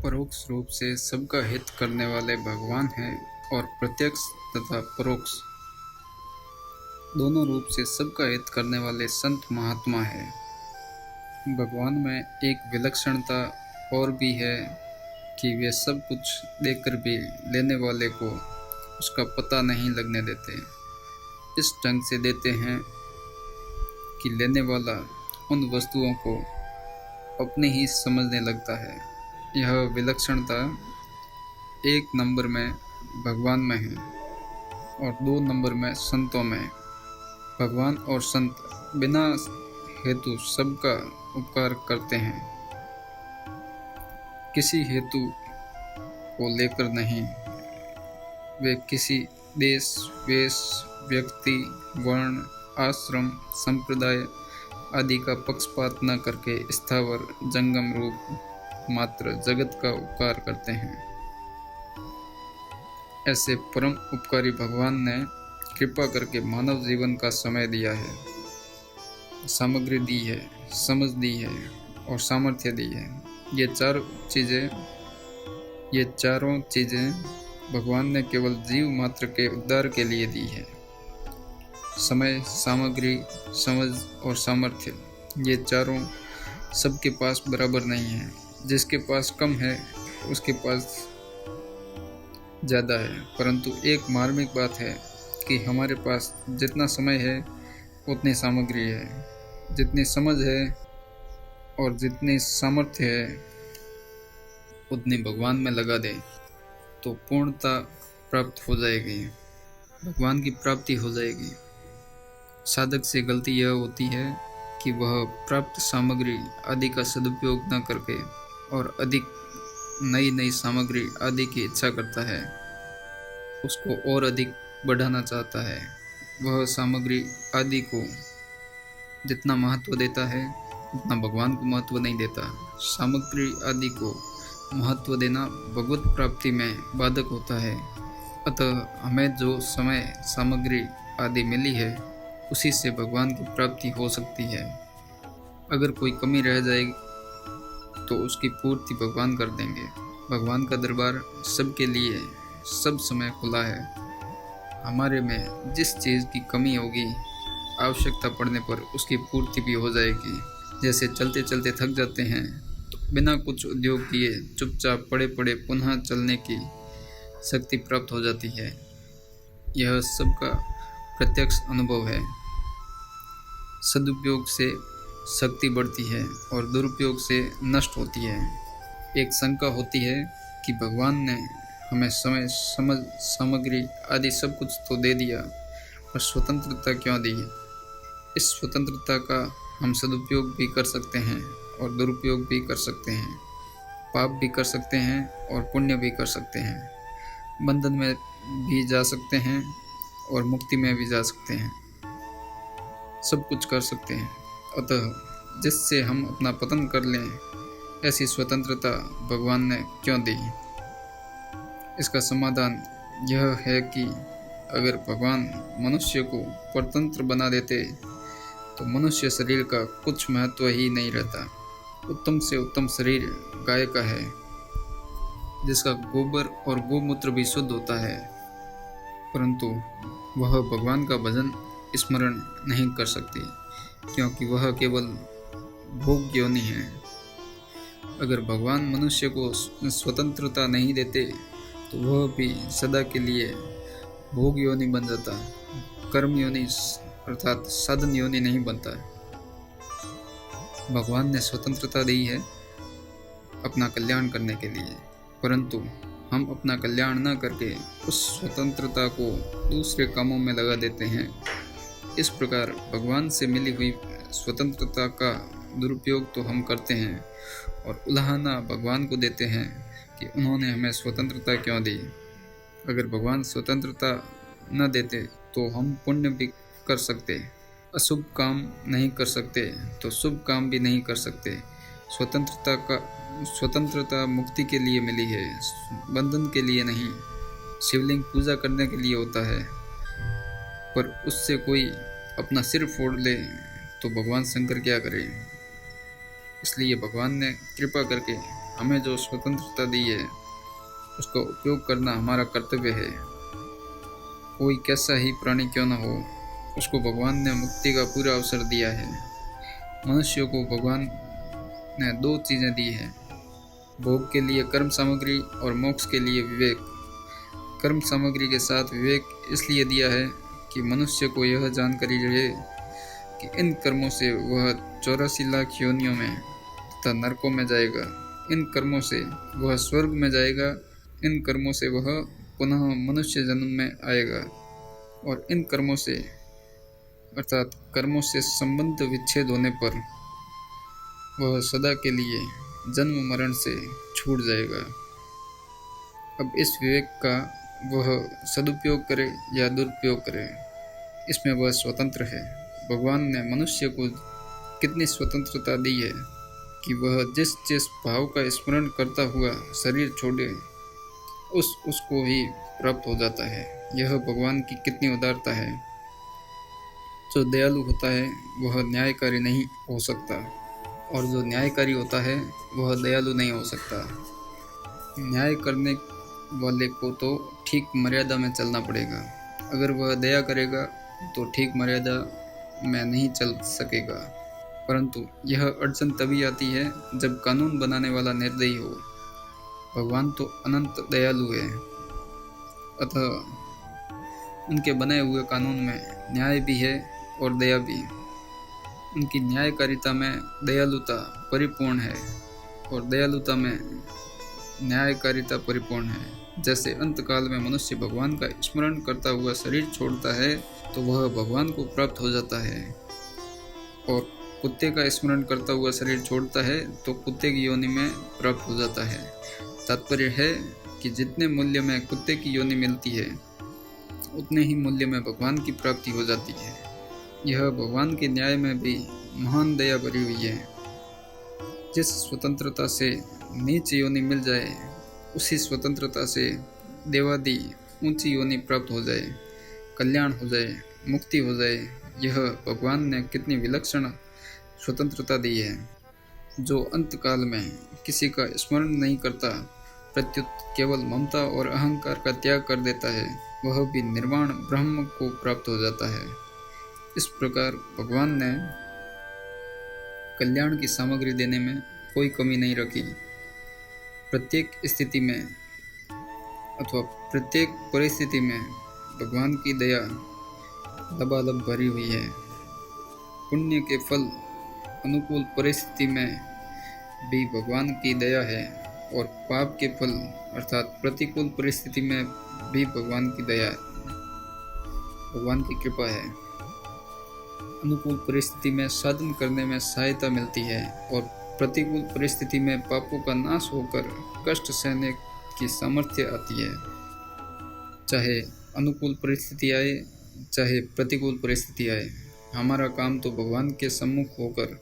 परोक्ष रूप से सबका हित करने वाले भगवान हैं और प्रत्यक्ष तथा परोक्ष दोनों रूप से सबका हित करने वाले संत महात्मा हैं। भगवान में एक विलक्षणता और भी है कि वे सब कुछ देकर भी लेने वाले को उसका पता नहीं लगने देते। इस ढंग से देते हैं कि लेने वाला उन वस्तुओं को अपने ही समझने लगता है। यह विलक्षणता एक नंबर में भगवान में है और 2 नंबर में संतों में। भगवान और संत बिना हेतु सबका उपकार करते हैं, किसी हेतु को लेकर नहीं। वे किसी देश, वेश, व्यक्ति, वर्ण, आश्रम, संप्रदाय आदि का पक्षपात न करके स्थावर जंगम रूप मात्र जगत का उपकार करते हैं। ऐसे परम उपकारी भगवान ने कृपा करके मानव जीवन का समय दिया है, सामग्री दी है, समझ दी है और सामर्थ्य दी है। ये चारों चीज़ें भगवान ने केवल जीव मात्र के उद्धार के लिए दी है। समय, सामग्री, समझ और सामर्थ्य, ये चारों सबके पास बराबर नहीं है। जिसके पास कम है उसके पास ज़्यादा है। परंतु एक मार्मिक बात है कि हमारे पास जितना समय है उतनी सामग्री है, जितनी समझ है और जितनी सामर्थ्य है उतनी भगवान में लगा दे तो पूर्णता प्राप्त हो जाएगी, भगवान की प्राप्ति हो जाएगी। साधक से गलती यह होती है कि वह प्राप्त सामग्री आदि का सदुपयोग न करके और अधिक नई सामग्री आदि की इच्छा करता है, उसको और अधिक बढ़ाना चाहता है। वह सामग्री आदि को जितना महत्व देता है उतना भगवान को महत्व नहीं देता। सामग्री आदि को महत्व देना भगवत प्राप्ति में बाधक होता है। अतः हमें जो समय, सामग्री आदि मिली है उसी से भगवान की प्राप्ति हो सकती है। अगर कोई कमी रह जाएगी तो उसकी पूर्ति भगवान कर देंगे। भगवान का दरबार सबके लिए सब समय खुला है। हमारे में जिस चीज़ की कमी होगी आवश्यकता पड़ने पर उसकी पूर्ति भी हो जाएगी। जैसे चलते चलते थक जाते हैं तो बिना कुछ उद्योग किए चुपचाप पड़े पड़े पुनः चलने की शक्ति प्राप्त हो जाती है। यह सबका प्रत्यक्ष अनुभव है। सदुपयोग से शक्ति बढ़ती है और दुरुपयोग से नष्ट होती है। एक शंका होती है कि भगवान ने हमें समय, समझ, सामग्री आदि सब कुछ तो दे दिया, पर स्वतंत्रता क्यों दी? इस स्वतंत्रता का हम सदुपयोग भी कर सकते हैं और दुरुपयोग भी कर सकते हैं, पाप भी कर सकते हैं और पुण्य भी कर सकते हैं, बंधन में भी जा सकते हैं और मुक्ति में भी जा सकते हैं, सब कुछ कर सकते हैं। अतः जिससे हम अपना पतन कर लें, ऐसी स्वतंत्रता भगवान ने क्यों दी? इसका समाधान यह है कि अगर भगवान मनुष्य को परतंत्र बना देते तो मनुष्य शरीर का कुछ महत्व ही नहीं रहता। उत्तम से उत्तम शरीर गाय का है, जिसका गोबर और गोमूत्र भी शुद्ध होता है, परंतु वह भगवान का भजन स्मरण नहीं कर सकती क्योंकि वह केवल भोग योनि है। अगर भगवान मनुष्य को स्वतंत्रता नहीं देते तो वह भी सदा के लिए भोग योनि बन जाता, कर्म योनि अर्थात साधन योनि नहीं बनता। भगवान ने स्वतंत्रता दी है अपना कल्याण करने के लिए, परंतु हम अपना कल्याण न करके उस स्वतंत्रता को दूसरे कामों में लगा देते हैं। इस प्रकार भगवान से मिली हुई स्वतंत्रता का दुरुपयोग तो हम करते हैं और उलाहना भगवान को देते हैं कि उन्होंने हमें स्वतंत्रता क्यों दी। अगर भगवान स्वतंत्रता न देते तो हम पुण्य भी कर सकते, अशुभ काम नहीं कर सकते तो शुभ काम भी नहीं कर सकते। स्वतंत्रता मुक्ति के लिए मिली है, बंधन के लिए नहीं। शिवलिंग पूजा करने के लिए होता है, पर उससे कोई अपना सिर फोड़ ले तो भगवान शंकर क्या करें? इसलिए भगवान ने कृपा करके हमें जो स्वतंत्रता दी है उसका उपयोग करना हमारा कर्तव्य है। कोई कैसा ही प्राणी क्यों न हो, उसको भगवान ने मुक्ति का पूरा अवसर दिया है। मनुष्य को भगवान ने दो चीज़ें दी हैं, भोग के लिए कर्म सामग्री और मोक्ष के लिए विवेक। कर्म सामग्री के साथ विवेक इसलिए दिया है कि मनुष्य को यह जानकारी रहे कि इन कर्मों से वह 84 लाख योनियों में तथा नरकों में जाएगा, इन कर्मों से वह स्वर्ग में जाएगा, इन कर्मों से वह पुनः मनुष्य जन्म में आएगा, और इन कर्मों से अर्थात कर्मों से संबंध विच्छेद होने पर वह सदा के लिए जन्म मरण से छूट जाएगा। अब इस विवेक का वह सदुपयोग करे या दुरुपयोग करे, इसमें वह स्वतंत्र है। भगवान ने मनुष्य को कितनी स्वतंत्रता दी है कि वह जिस जिस भाव का स्मरण करता हुआ शरीर छोड़े उसको ही प्राप्त हो जाता है। यह भगवान की कितनी उदारता है। जो दयालु होता है वह न्यायकारी नहीं हो सकता, और जो न्यायकारी होता है वह दयालु नहीं हो सकता। न्याय करने वाले को तो ठीक मर्यादा में चलना पड़ेगा। अगर वह दया करेगा तो ठीक मर्यादा में नहीं चल सकेगा। परंतु यह अड़चन तभी आती है जब कानून बनाने वाला निर्दयी हो। भगवान तो अनंत दयालु है, अतः उनके बनाए हुए कानून में न्याय भी है और दया भी। उनकी न्यायकारिता में दयालुता परिपूर्ण है और दयालुता में न्यायकारिता परिपूर्ण है। जैसे अंतकाल में मनुष्य भगवान का स्मरण करता हुआ शरीर छोड़ता है तो वह भगवान को प्राप्त हो जाता है, और कुत्ते का स्मरण करता हुआ शरीर छोड़ता है तो कुत्ते की योनि में प्राप्त हो जाता है। तात्पर्य है कि जितने मूल्य में कुत्ते की योनि मिलती है उतने ही मूल्य में भगवान की प्राप्ति हो जाती है। यह भगवान के न्याय में भी महान दया भरी हुई है। जिस स्वतंत्रता से नीच योनि मिल जाए उसी स्वतंत्रता से देवादि ऊंची योनि प्राप्त हो जाए, कल्याण हो जाए, मुक्ति हो जाए, यह भगवान ने कितनी विलक्षण स्वतंत्रता दी है। जो अंतकाल में किसी का स्मरण नहीं करता, प्रत्युत केवल ममता और अहंकार का त्याग कर देता है, वह भी निर्वाण ब्रह्म को प्राप्त हो जाता है। इस प्रकार भगवान ने कल्याण की सामग्री देने में कोई कमी नहीं रखी। प्रत्येक स्थिति में अथवा प्रत्येक परिस्थिति में भगवान की दया लबालब भरी हुई है। पुण्य के फल अनुकूल परिस्थिति में भी भगवान की दया है, और पाप के फल अर्थात प्रतिकूल परिस्थिति में भी भगवान की दया, भगवान की कृपा है। अनुकूल परिस्थिति में साधन करने में सहायता मिलती है, और प्रतिकूल परिस्थिति में पापों का नाश होकर कष्ट सहने की सामर्थ्य आती है। चाहे अनुकूल परिस्थिति आए चाहे प्रतिकूल परिस्थिति आए, हमारा काम तो भगवान के सम्मुख होकर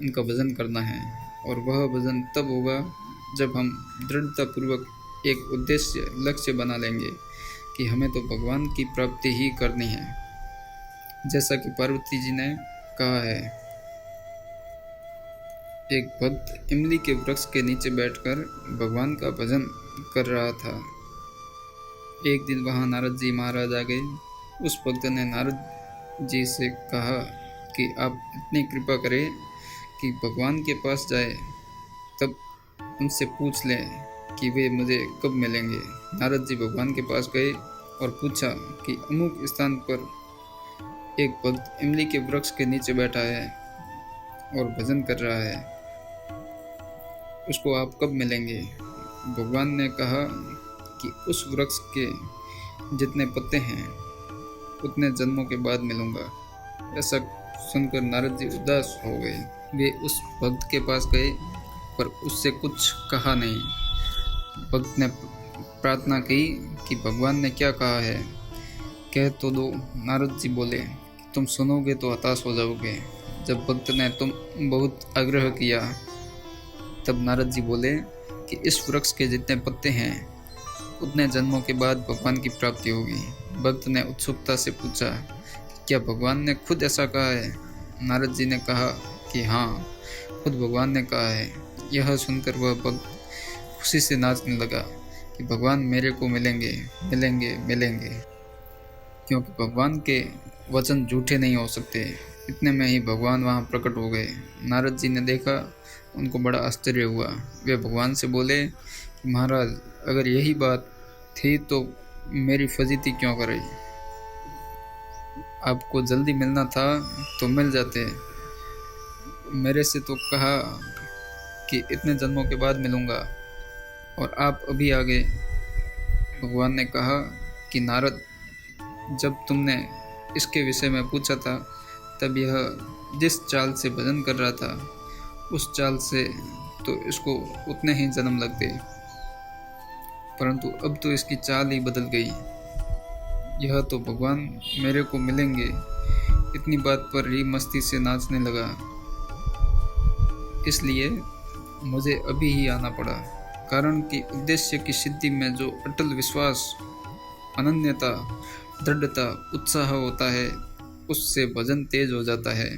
उनका भजन करना है, और वह भजन तब होगा जब हम दृढ़तापूर्वक एक उद्देश्य लक्ष्य बना लेंगे कि हमें तो भगवान की प्राप्ति ही करनी है। जैसा कि पार्वती जी ने कहा है, एक भक्त इमली के वृक्ष के नीचे बैठकर भगवान का भजन कर रहा था। एक दिन वहां नारद जी महाराज आ गए। उस भक्त ने नारद जी से कहा कि आप इतनी कृपा करें कि भगवान के पास जाए, तब उनसे पूछ लें कि वे मुझे कब मिलेंगे। नारद जी भगवान के पास गए और पूछा कि अमुक स्थान पर एक भक्त इमली के वृक्ष के नीचे बैठा है और भजन कर रहा है, उसको आप कब मिलेंगे। भगवान ने कहा कि उस वृक्ष के जितने पत्ते हैं उतने जन्मों के बाद मिलूंगा। ऐसा सुनकर नारद जी उदास हो गए। वे उस भक्त के पास गए पर उससे कुछ कहा नहीं। भक्त ने प्रार्थना की कि भगवान ने क्या कहा है, कह तो दो। नारद जी बोले, तुम सुनोगे तो हताश हो जाओगे। जब भक्त ने तुम बहुत आग्रह किया तब नारद जी बोले कि इस वृक्ष के जितने पत्ते हैं उतने जन्मों के बाद भगवान की प्राप्ति होगी। भक्त ने उत्सुकता से पूछा, क्या भगवान ने खुद ऐसा कहा है। नारद जी ने कहा कि हाँ, खुद भगवान ने कहा है। यह सुनकर वह भक्त खुशी से नाचने लगा कि भगवान मेरे को मिलेंगे मिलेंगे मिलेंगे, क्योंकि भगवान के वचन झूठे नहीं हो सकते। इतने में ही भगवान वहाँ प्रकट हो गए। नारद जी ने देखा, उनको बड़ा आश्चर्य हुआ। वे भगवान से बोले कि महाराज, अगर यही बात थी तो मेरी फजीती क्यों करे? आपको जल्दी मिलना था तो मिल जाते। मेरे से तो कहा कि इतने जन्मों के बाद मिलूंगा और आप अभी आ गए। भगवान ने कहा कि नारद, जब तुमने इसके विषय में पूछा था तब यह जिस चाल से भजन कर रहा था उस चाल से तो इसको उतने ही जन्म लगते, परंतु अब तो इसकी चाल ही बदल गई। यह तो भगवान मेरे को मिलेंगे इतनी बात पर ही मस्ती से नाचने लगा, इसलिए मुझे अभी ही आना पड़ा। कारण कि उद्देश्य की सिद्धि में जो अटल विश्वास, अनन्यता, दृढ़ता, उत्साह होता है, उससे भजन तेज हो जाता है।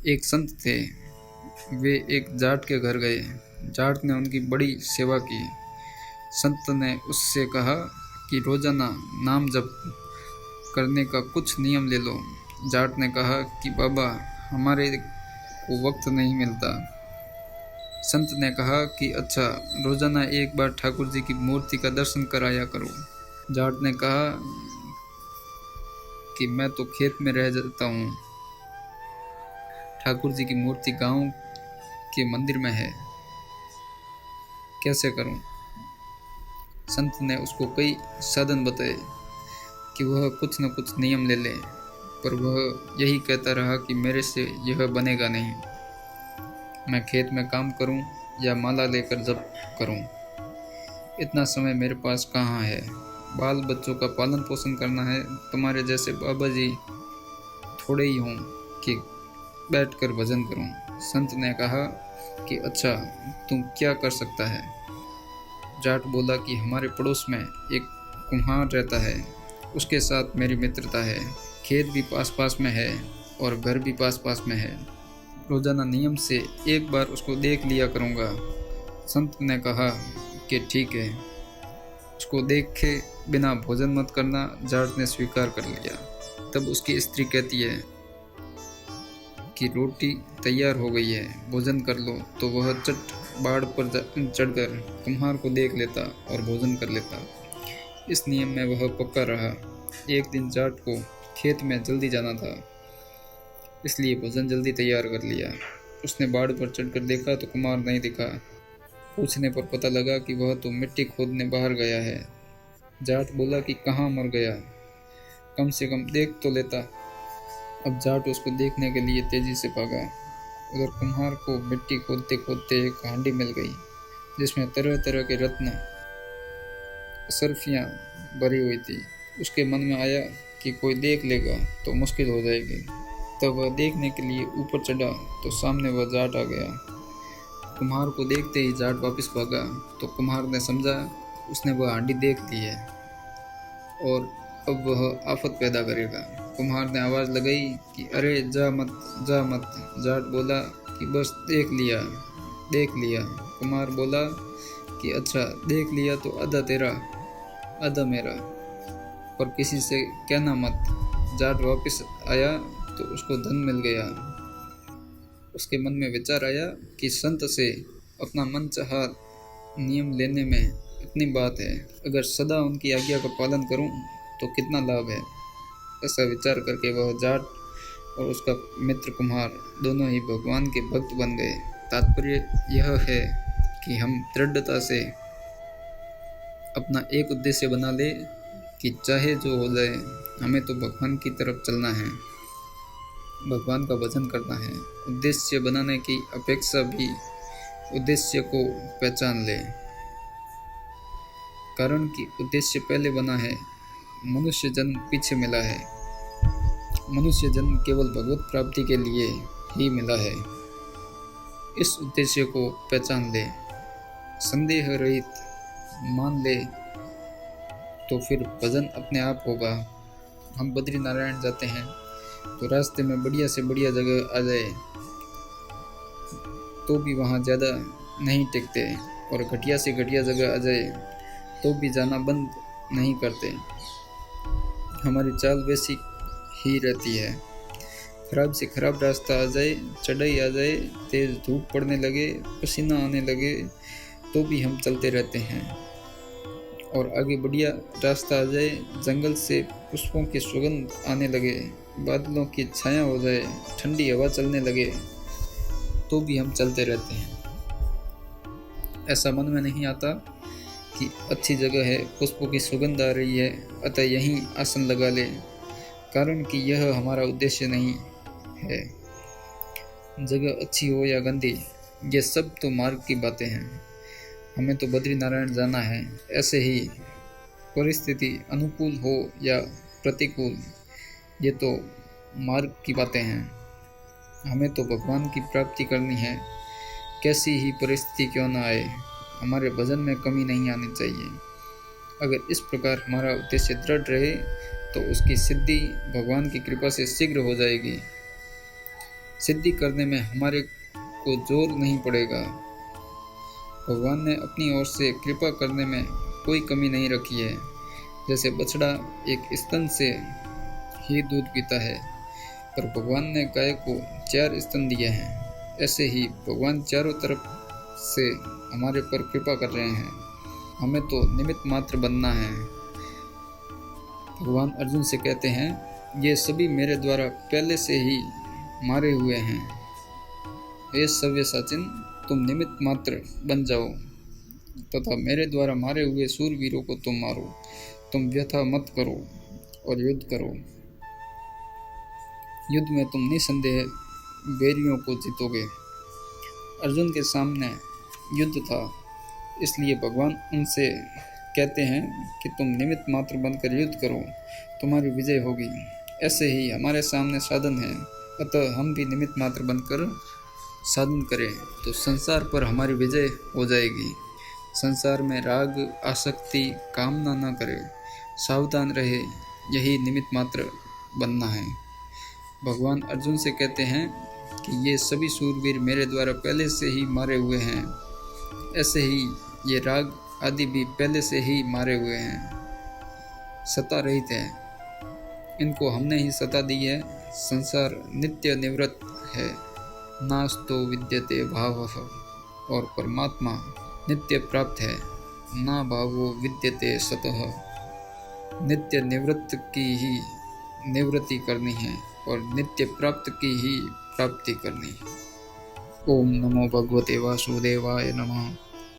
एक संत थे, वे एक जाट के घर गए। जाट ने उनकी बड़ी सेवा की। संत ने उससे कहा कि रोजाना नाम जप करने का कुछ नियम ले लो। जाट ने कहा कि बाबा, हमारे को वक्त नहीं मिलता। संत ने कहा कि अच्छा, रोजाना एक बार ठाकुर जी की मूर्ति का दर्शन कराया करो। जाट ने कहा कि मैं तो खेत में रह जाता हूँ, ठाकुर जी की मूर्ति गांव के मंदिर में है, कैसे करूं? संत ने उसको कई साधन बताए कि वह कुछ न कुछ नियम ले ले, पर वह यही कहता रहा कि मेरे से यह बनेगा नहीं। मैं खेत में काम करूं या माला लेकर जप करूं, इतना समय मेरे पास कहाँ है? बाल बच्चों का पालन पोषण करना है। तुम्हारे जैसे बाबा जी थोड़े ही हों कि बैठकर भजन करूं। संत ने कहा कि अच्छा, तुम क्या कर सकता है? जाट बोला कि हमारे पड़ोस में एक कुम्हार रहता है, उसके साथ मेरी मित्रता है। खेत भी पास पास में है और घर भी पास पास में है। रोजाना नियम से एक बार उसको देख लिया करूँगा। संत ने कहा कि ठीक है, उसको देखे बिना भोजन मत करना। जाट ने स्वीकार कर लिया। तब उसकी स्त्री कहती है कि रोटी तैयार हो गई है, भोजन कर लो। तो वह चट बाड़ पर चढ़कर कुम्हार को देख लेता और भोजन कर लेता। इस नियम में वह पक्का रहा। एक दिन जाट को खेत में जल्दी जाना था, इसलिए भोजन जल्दी तैयार कर लिया। उसने बाड़ पर चढ़कर देखा तो कुम्हार नहीं दिखा। पूछने पर पता लगा कि वह तो मिट्टी खोदने बाहर गया है। जाट बोला कि कहाँ मर गया, कम से कम देख तो लेता। अब जाट उसको देखने के लिए तेजी से भागा। उधर कुम्हार को मिट्टी खोदते खोदते एक हांडी मिल गई, जिसमें तरह तरह के रत्न, सरफियाँ भरी हुई थी। उसके मन में आया कि कोई देख लेगा तो मुश्किल हो जाएगी। तब वह देखने के लिए ऊपर चढ़ा तो सामने वह जाट आ गया। कुम्हार को देखते ही जाट वापस भागा तो कुम्हार ने समझा उसने वह हांडी देख ली है और अब वह आफत पैदा करेगा। कुम्हार ने आवाज़ लगाई कि अरे जा मत, जा मत। जाट बोला कि बस देख लिया, देख लिया। कुम्हार बोला कि अच्छा, देख लिया तो आधा तेरा आधा मेरा, पर किसी से कहना मत। जाट वापस आया तो उसको धन मिल गया। उसके मन में विचार आया कि संत से अपना मनचाहा नियम लेने में इतनी बात है, अगर सदा उनकी आज्ञा का पालन करूं तो कितना लाभ है। ऐसा विचार करके वह जाट और उसका मित्र कुम्हार दोनों ही भगवान के भक्त बन गए। तात्पर्य यह है कि हम दृढ़ता से अपना एक उद्देश्य बना ले कि चाहे जो हो जाए, हमें तो भगवान की तरफ चलना है, भगवान का भजन करना है। उद्देश्य बनाने की अपेक्षा भी उद्देश्य को पहचान ले, कारण कि उद्देश्य पहले बना है, मनुष्य जन्म पीछे मिला है। मनुष्य जन्म केवल भगवत प्राप्ति के लिए ही मिला है। इस उद्देश्य को पहचान ले, संदेह रहित मान ले, तो फिर भजन अपने आप होगा। हम बद्री नारायण जाते हैं तो रास्ते में बढ़िया से बढ़िया जगह आ जाए तो भी वहाँ ज़्यादा नहीं टिकते। और घटिया से घटिया जगह आ जाए तो भी जाना बंद नहीं करते। हमारी चाल वैसी ही रहती है। खराब से खराब रास्ता आ जाए, चढ़ाई आ जाए, तेज धूप पड़ने लगे, पसीना आने लगे, तो भी हम चलते रहते हैं। और आगे बढ़िया रास्ता आ जाए, जंगल से पुष्पों की सुगंध आने लगे, बादलों की छाया हो जाए, ठंडी हवा चलने लगे, तो भी हम चलते रहते हैं। ऐसा मन में नहीं आता कि अच्छी जगह है, पुष्पों की सुगंध आ रही है, अतः यहीं आसन लगा ले, कारण कि यह हमारा उद्देश्य नहीं है। जगह अच्छी हो या गंदी, ये सब तो मार्ग की बातें हैं। हमें तो बद्रीनारायण जाना है। ऐसे ही परिस्थिति अनुकूल हो या प्रतिकूल, ये तो मार्ग की बातें हैं। हमें तो भगवान की प्राप्ति करनी है, कैसी ही परिस्थिति क्यों न आए। हमारे भजन में कमी नहीं आनी चाहिए। अगर इस प्रकार हमारा उद्देश्य दृढ़ रहे तो उसकी सिद्धि भगवान की कृपा से शीघ्र हो जाएगी। सिद्धि करने में हमारे को जोर नहीं पड़ेगा। भगवान ने अपनी ओर से कृपा करने में कोई कमी नहीं रखी है। जैसे बछड़ा एक स्तन से ही दूध पीता है, पर भगवान ने गाय को 4 स्तन दिए हैं। ऐसे ही भगवान चारों तरफ से हमारे पर कृपा कर रहे हैं। हमें तो निमित्त मात्र बनना है। भगवान अर्जुन से कहते हैं, ये सभी मेरे द्वारा पहले से ही मारे हुए हैं। हे सव्यसाचिन, तुम निमित्त मात्र बन जाओ तथा मेरे द्वारा मारे हुए सूरवीरों को तुम मारो। तुम व्यथा मत करो और युद्ध करो। युद्ध में तुम निसंदेह बैरियों को जीतोगे। अर्जुन के सामने युद्ध था, इसलिए भगवान उनसे कहते हैं कि तुम निमित्त मात्र बनकर युद्ध करो, तुम्हारी विजय होगी। ऐसे ही हमारे सामने साधन है, अतः हम भी निमित्त मात्र बनकर साधन करें तो संसार पर हमारी विजय हो जाएगी। संसार में राग, आसक्ति, कामना न करे, सावधान रहे, यही निमित्त मात्र बनना है। भगवान अर्जुन से कहते हैं कि ये सभी सूरवीर मेरे द्वारा पहले से ही मारे हुए हैं। ऐसे ही ये राग आदि भी पहले से ही मारे हुए हैं, सता रहित है। इनको हमने ही सता दी है। संसार नित्य निवृत्त है, नास्तो विद्यते भावः, और परमात्मा नित्य प्राप्त है, ना भावो विद्यते सतः। नित्य निवृत्त की ही निवृत्ति करनी है और नित्य प्राप्त की ही प्राप्ति करनी है। ओम नमो भगवते वासुदेवाय नमः।